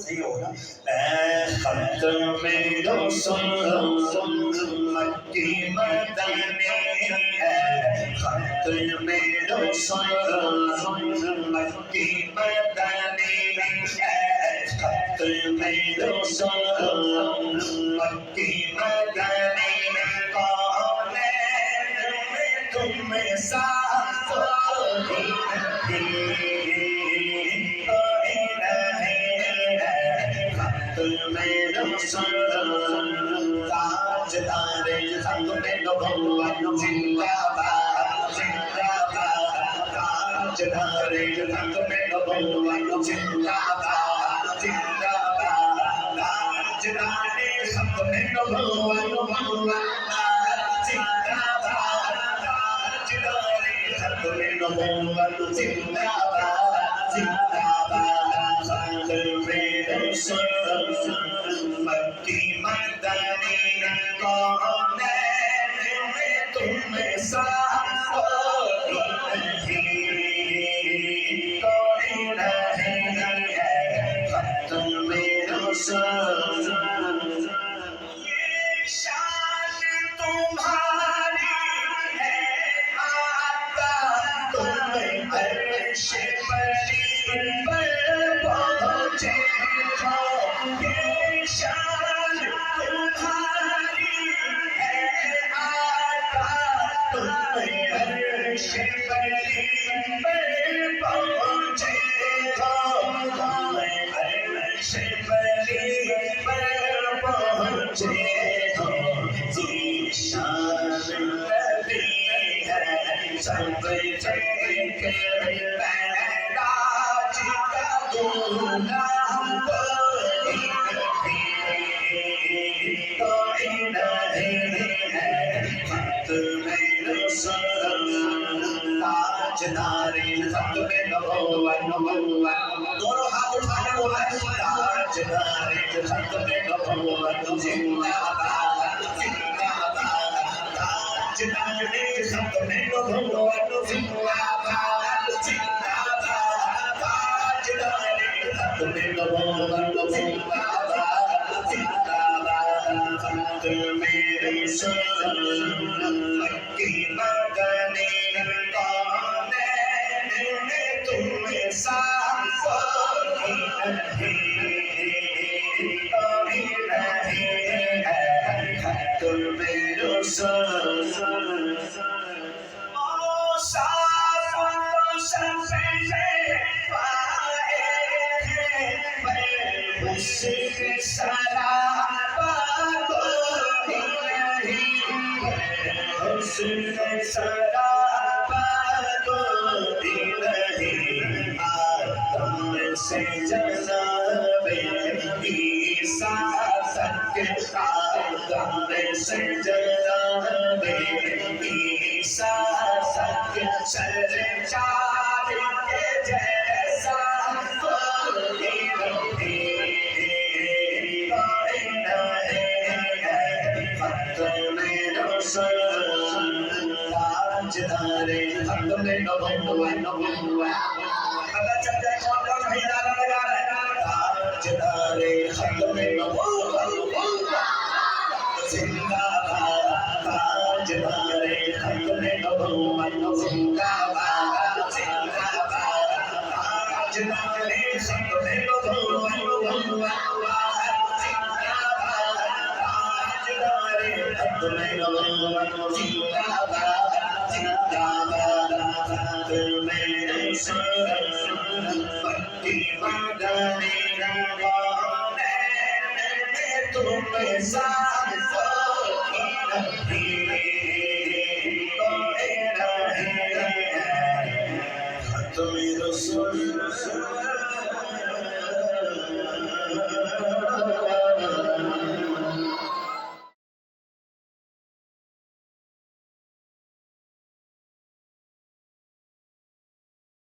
सही होगा। खत्म मक्की मदनी है, खत्म मक्की मदनी है, खत्म मक्की मदनी कौन तुम साथ ताजदारे संग में नबुव्वत जिंदाबाद जिंदाबाद, ताजदारे संग में नबुव्वत जिंदाबाद जिंदाबाद, ताजदारे संग में नबुव्वत जिंदाबाद, ताजदारे संग में नबुव्वत जिंदाबाद जिंदाबाद, संग में मक्की मदनी कौन तुम साथ नहीं, कोई नहीं है खत्म ये शान तुम्हारी है आका, तुम अर्श पर पहुँचे हो, ये शान तुम्हारी है आका, तुम अर्श पर पहुँचे हो, तुम अर्श पर पहुँचे हो, ये शान नबी है सब जगह पैदा जिका दूना ताजदारे संग में नबुव्वत, दोनों हाथ उठाने बोला ताजदारे संग में नबुव्वत जिंदाबाद जिंदाबाद, ताजदारे संग में नबुव्वत जिंदाबाद जिंदाबाद, ताजदारे संग में नबुव्वत जिंदाबाद जिंदाबाद, संग मेरे मक्की मदनी कौन तुम साथ नहीं, कोई नहीं है खत्म साफ सफेद पाए हैं हुस्न सराबा कोई नहीं, हुस्न सराबा कोई नहीं, आदम से जनाबे ईसा तक, आदम से जनाबे ईसा तक सरकार के जैसा कोई नहीं, कोई नहीं है खत्म ताजदारे संग में नबुव्वत, पता चल जाए कौन कौन भाई नारा लगा रहा है, ताजदारे संग में नबुव्वत जिंदाबाद, ताजदारे संग में नबुव्वत जिंदाबाद जिंदाबाद, ताजदारे संग में नबुव्वत जिंदाबाद, ताजदारे संग में नबुव्वत जिंदाबाद जिंदाबाद, मेरे मक्की मदनी कौन तुम साथ नहीं, कोई नहीं है खत्म